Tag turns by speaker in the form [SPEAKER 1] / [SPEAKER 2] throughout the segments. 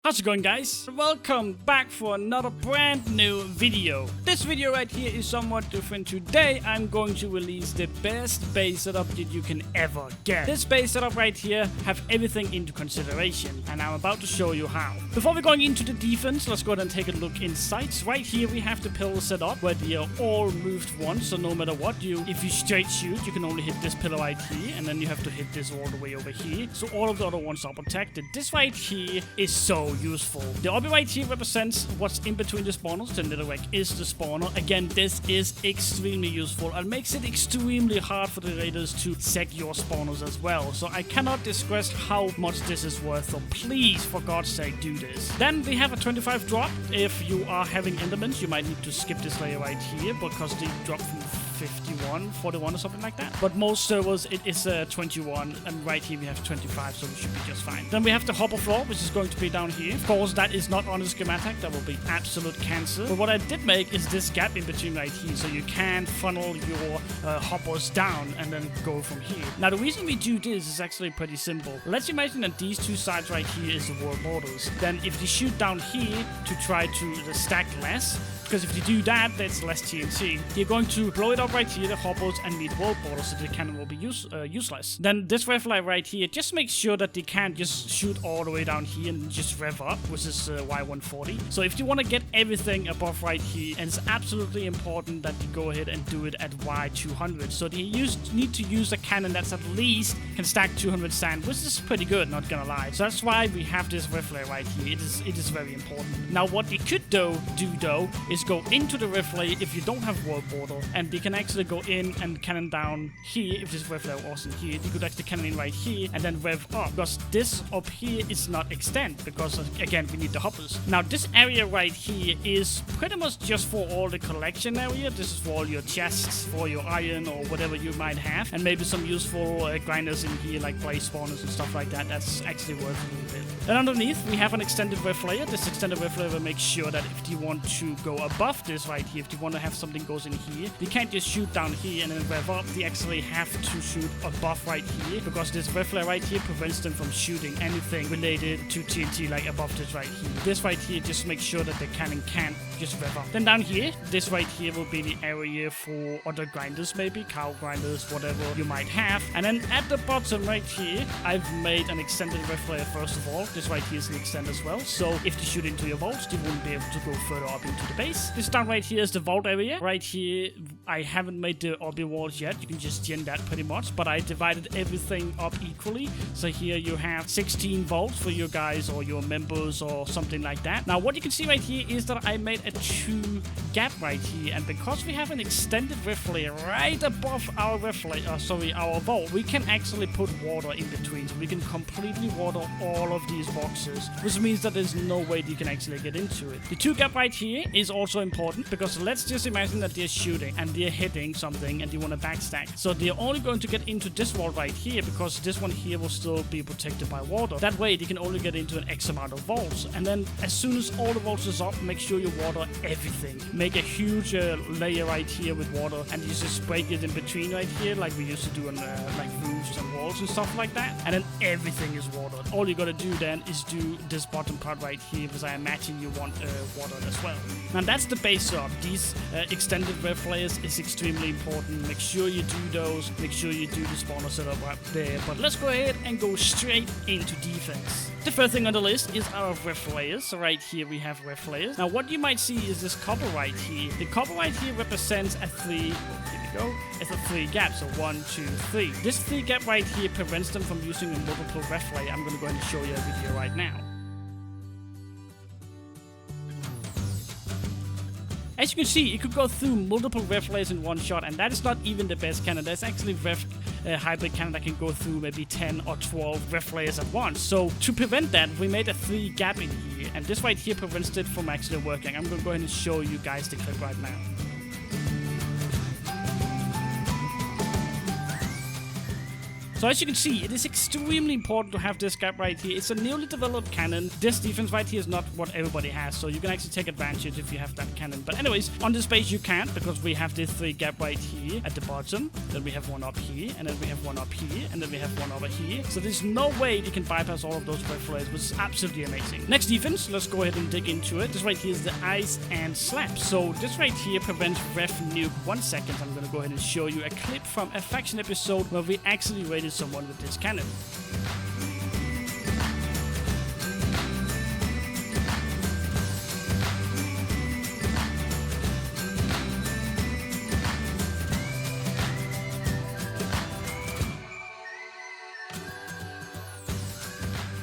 [SPEAKER 1] How's it going, guys? Welcome back for another brand new video. This video right here is somewhat different. Today I'm going to release the best base setup that you can ever get. This base setup right here have everything into consideration, and I'm about to show you how. Before we're going into the defense, let's go ahead and take a look inside. Right here we have the pillar set up where they are all moved once, so no matter what if you straight shoot, you can only hit this pillar right here, and then you have to hit this all the way over here, so all of the other ones are protected. This right here is so useful. The obby right here represents what's in between the spawners. The netherrack is the spawner. Again, this is extremely useful and makes it extremely hard for the raiders to sec your spawners as well. So I cannot digress how much this is worth, so please, for God's sake, do this. Then we have a 25 drop. If you are having enderments, you might need to skip this layer right here because they drop from 51, 41 or something like that. But most servers it is 21, and right here we have 25, so we should be just fine. Then we have the hopper floor, which is going to be down here. Of course, that is not on the schematic. That will be absolute cancer. But what I did make is this gap in between right here, so you can funnel your hoppers down and then go from here. Now, the reason we do this is actually pretty simple. Let's imagine that these two sides right here is the world borders. Then if you shoot down here to try to stack less, because if you do that, that's less TNT. You're going to blow it up right here, the hoppers, and meet world borders, so the cannon will be useless. Then this rifle right here, just make sure that they can't just shoot all the way down here and just rev up, which is Y140. So if you want to get everything above right here, and it's absolutely important that you go ahead and do it at Y200. So they need to use a cannon that's at least can stack 200 sand, which is pretty good, not gonna lie. So that's why we have this rifle right here. It is very important. Now what you could do though is go into the rifle if you don't have world border, and you can actually go in and cannon down here. If this rifle wasn't here, you could actually cannon in right here and then rev up, because this up here is not extend, because again we need the hoppers. Now this area right here is pretty much just for all the collection area. This is for all your chests, for your iron or whatever you might have, and maybe some useful grinders in here like blaze spawners and stuff like that. That's actually worth a little bit. Then underneath we have an extended ref layer. This extended ref layer will make sure that if you want to go above this right here, if you want to have something goes in here, you can't just shoot down here and then rev up. You actually have to shoot above right here, because this ref layer right here prevents them from shooting anything related to TNT like above this right here. This right here just makes sure that the cannon can't just rev up. Then down here, this right here will be the area for other grinders, maybe cow grinders, whatever you might have. And then at the bottom right here, I've made an extended ref layer first of all. This right here is an extend as well, so if you shoot into your vaults, you won't be able to go further up into the base. This down right here is the vault area. Right here, I haven't made the obby walls yet. You can just gen that pretty much, but I divided everything up equally. So here you have 16 vaults for your guys or your members or something like that. Now what you can see right here is that I made a 2 gap right here, and because we have an extended ref layer right above our ref layer, our vault, we can actually put water in between. So we can completely water all of these boxes, which means that there's no way you can actually get into it. The 2 gap right here is also important, because let's just imagine that they're shooting and they're hitting something and you want to backstack. So they're only going to get into this wall right here, because this one here will still be protected by water. That way they can only get into an X amount of vaults. And then as soon as all the vaults is up, make sure you water everything. Make a huge layer right here with water, and you just break it in between right here like we used to do on like roofs and walls and stuff like that. And then everything is watered. All you gotta do then is do this bottom part right here, because I imagine you want watered as well. Now that's the base up. These extended ref layers is extremely important. Make sure you do those. Make sure you do the spawner setup right there. But let's go ahead and go straight into defense. The first thing on the list is our ref layers. So right here we have ref layers. Now what you might see is this copper right here. The copper right here represents a 3. Go. It's a 3 gap, so 1, 2, 3. This 3 gap right here prevents them from using a multiple ref layer. I'm going to go ahead and show you a video right now. As you can see, you could go through multiple ref layers in one shot, and that is not even the best cannon. There's actually hybrid cannon that can go through maybe 10 or 12 ref layers at once. So to prevent that, we made a 3 gap in here, and this right here prevents it from actually working. I'm going to go ahead and show you guys the clip right now. So as you can see, it is extremely important to have this gap right here. It's a newly developed cannon. This defense right here is not what everybody has, so you can actually take advantage if you have that cannon. But anyways, on this base you can't, because we have this 3 gap right here at the bottom. Then we have one up here, and then we have one up here, and then we have one over here. So there's no way you can bypass all of those ref flares, which is absolutely amazing. Next defense, let's go ahead and dig into it. This right here is the ice and slap. So this right here prevents ref nuke 1 second. I'm gonna go ahead and show you a clip from a faction episode where we actually raided someone with this cannon.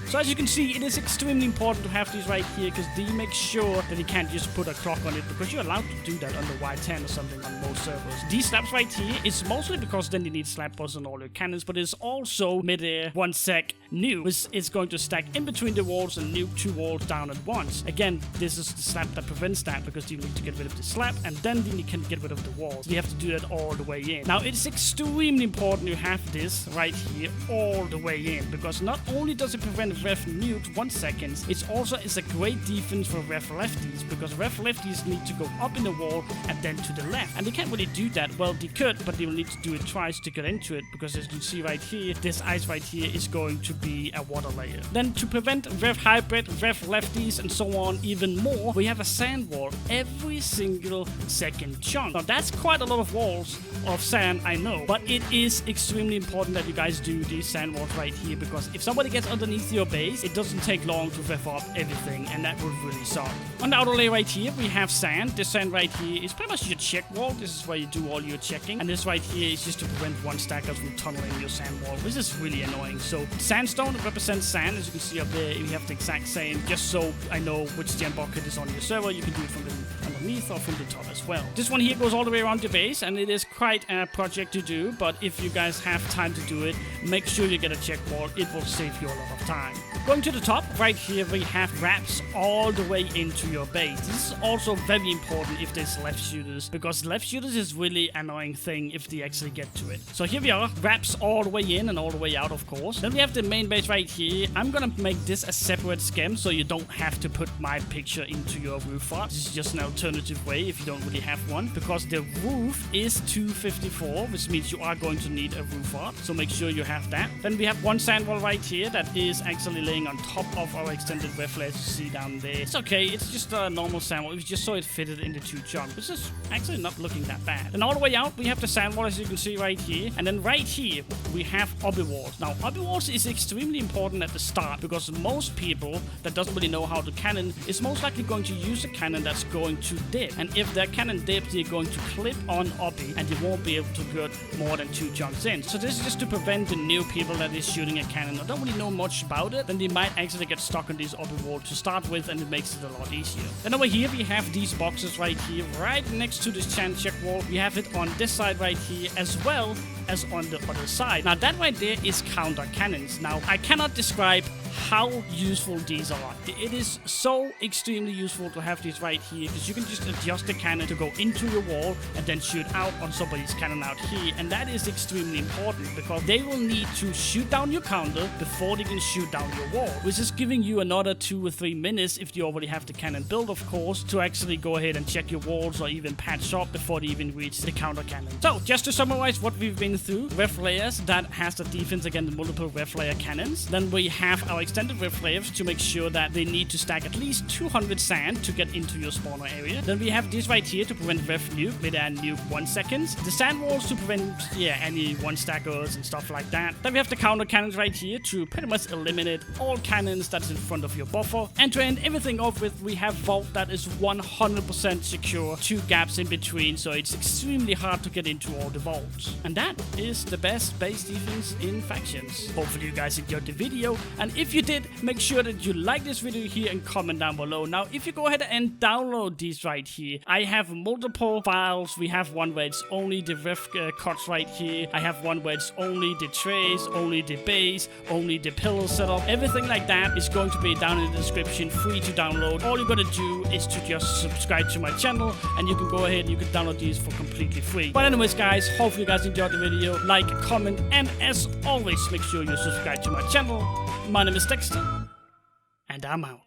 [SPEAKER 1] So as you can see, it is extremely important to have these right here, because they make sure that you can't just put a clock on it, because you're allowed to do that under Y10 or something on most servers. These slaps right here is mostly because then you need slap buffs on all your cannons, but it's also mid-air 1 sec nuke, which is going to stack in between the walls and nuke 2 walls down at once. Again, this is the slap that prevents that, because you need to get rid of the slap, and then you can get rid of the walls. You have to do that all the way in. Now, it's extremely important you have this right here all the way in, because not only does it prevent ref nuked 1 second, it's also is a great defense for ref lefties, because ref lefties need to go up in the wall and then to the left, and they can't really do that. Well, they could, but they will need to do it twice to get into it, because as you can see right here, this ice right here is going to be a water layer. Then to prevent ref hybrid, ref lefties, and so on even more, we have a sand wall every single second chunk. Now that's quite a lot of walls of sand, I know, but it is extremely important that you guys do these sand walls right here, because if somebody gets underneath your base, it doesn't take long to ref up everything, and that would really suck. On the outer layer right here, we have sand. This sand right here is pretty much your check wall. This is where you do all your checking, and this right here is just to prevent one stackers from tunneling your sand wall, which is really annoying. So sandstone represents sand, as you can see up there. We have the exact same, just so I know which gem bucket is on your server. You can do it from the underneath or from the top as well. This one here goes all the way around the base, and it is quite a project to do, but if you guys have time to do it, make sure you get a check wall. It will save you a lot of time. Going to the top, right here we have wraps all the way into your base. This is also very important if there's left shooters, because left shooters is really annoying thing if they actually get to it. So here we are, wraps all the way in and all the way out, of course. Then we have the main base right here. I'm gonna make this a separate scam, so you don't have to put my picture into your roof art. This is just an alternative way if you don't really have one, because the roof is 254, which means you are going to need a roof art, so make sure you have that. Then we have one sand wall right here that is actually laying on top of our extended ref flares you see down there. It's okay, it's just a normal sand wall. We just saw it fitted into 2 chunks, which is actually not looking that bad. And all the way out, we have the sand wall, as you can see right here. And then right here, we have obby walls. Now, obby walls is extremely important at the start, because most people that doesn't really know how to cannon is most likely going to use a cannon that's going to dip. And if that cannon dips, you're going to clip on obby, and you won't be able to put more than 2 chunks in. So this is just to prevent the new people that is shooting a cannon or don't really know much about it, then they might actually get stuck on these obby walls to start with, and it makes it a lot easier. Then over here, we have these boxes right here, right next to this chant check wall. We have it on this side right here, as well as on the other side. Now that right there is counter cannons. Now I cannot describe how useful these are. It is so extremely useful to have these right here, because you can just adjust the cannon to go into your wall and then shoot out on somebody's cannon out here, and that is extremely important, because they will need to shoot down your counter before they can shoot down your wall, which is giving you another 2 or 3 minutes, if you already have the cannon built, of course, to actually go ahead and check your walls or even patch up before they even reach the counter cannon. So just to summarize what we've been through, ref layers that has the defense against multiple ref layer cannons. Then we have our extended ref layers to make sure that they need to stack at least 200 sand to get into your spawner area. Then we have this right here to prevent ref nuke with a nuke 1 second. The sand walls to prevent any 1 stackers and stuff like that. Then we have the counter cannons right here to pretty much eliminate all cannons that's in front of your buffer. And to end everything off with, we have vault that is 100% secure, 2 gaps in between, so it's extremely hard to get into all the vaults. And that is the best base defense in factions. Hopefully you guys enjoyed the video, and if you did, make sure that you like this video here and comment down below. Now if you go ahead and download these right here, I have multiple files. We have one where it's only the ref cuts right here. I have one where it's only the trays, only the base, only the pillar setup. Everything like that is going to be down in the description, free to download. All you gotta do is to just subscribe to my channel, and you can go ahead and you can download these for completely free. But anyways guys, hopefully you guys enjoyed the video. video, like, comment, and as always, make sure you subscribe to my channel. My name is Dexter, and I'm out.